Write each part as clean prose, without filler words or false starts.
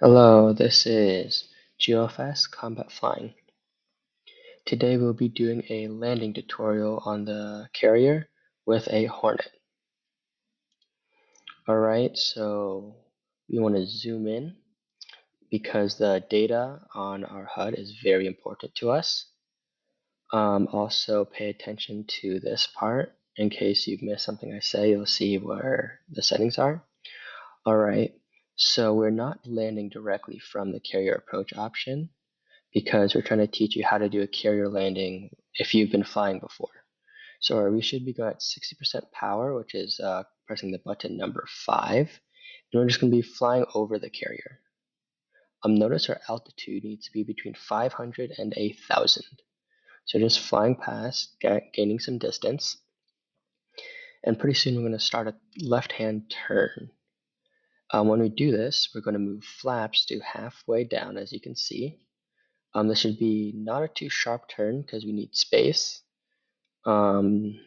Hello, this is GeoFS Combat Flying. Today we'll be doing a landing tutorial on the carrier with a Hornet. Alright, so we want to zoom in because the data on our HUD is very important to us. Also pay attention to this part in case you've missed something I say, you'll see where the settings are. Alright, so we're not landing directly from the carrier approach option, because we're trying to teach you how to do a carrier landing if you've been flying before. So we should be going at 60% power, which is pressing the button number 5, and we're just going to be flying over the carrier. Notice our altitude needs to be between 500 and 1,000. So just flying past, gaining some distance, and pretty soon we're going to start a left-hand turn. When we do this, we're going to move flaps to halfway down, as you can see. This should be not a too sharp turn because we need space. Then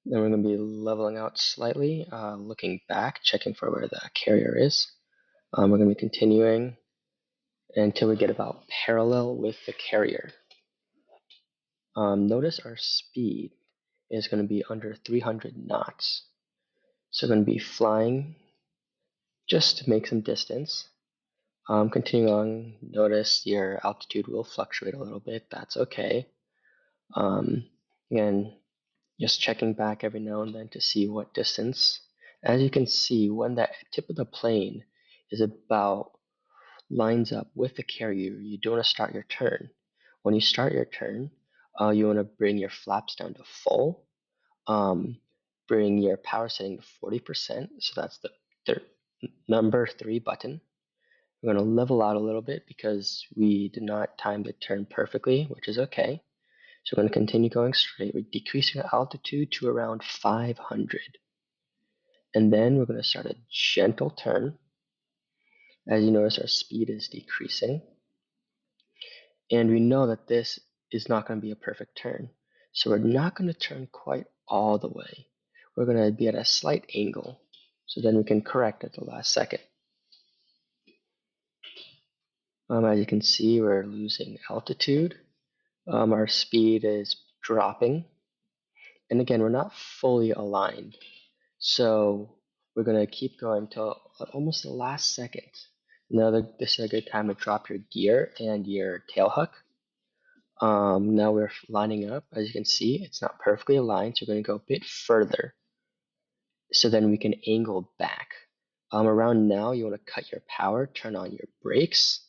we're going to be leveling out slightly, looking back, checking for where the carrier is. We're going to be continuing until we get about parallel with the carrier. Notice our speed is going to be under 300 knots. So we're going to be flying just to make some distance. Continuing on, notice your altitude will fluctuate a little bit. That's okay. Again, just checking back every now and then to see what distance. As you can see, when the tip of the plane is about lines up with the carrier, you don't want to start your turn. When you start your turn, you want to bring your flaps down to full. Bring your power setting to 40%, so that's the number 3 button. We're going to level out a little bit because we did not time the turn perfectly, which is okay. So we're going to continue going straight. We're decreasing our altitude to around 500. And then we're going to start a gentle turn. As you notice, our speed is decreasing. And we know that this is not going to be a perfect turn. So we're not going to turn quite all the way. We're going to be at a slight angle. So then we can correct at the last second. As you can see, we're losing altitude. Our speed is dropping. And again, we're not fully aligned. So we're going to keep going till almost the last second. Now this is a good time to drop your gear and your tail hook. Now we're lining up. As you can see, it's not perfectly aligned, so we're going to go a bit further. So then we can angle back. Around now, you want to cut your power, turn on your brakes,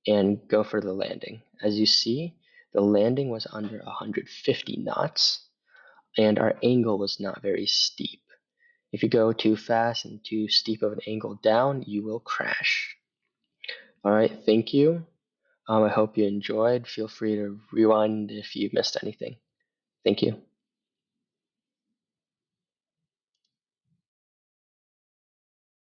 and go for the landing. As you see, the landing was under 150 knots, and our angle was not very steep. If you go too fast and too steep of an angle down, you will crash. Alright, thank you. I hope you enjoyed. Feel free to rewind if you missed anything. Thank you.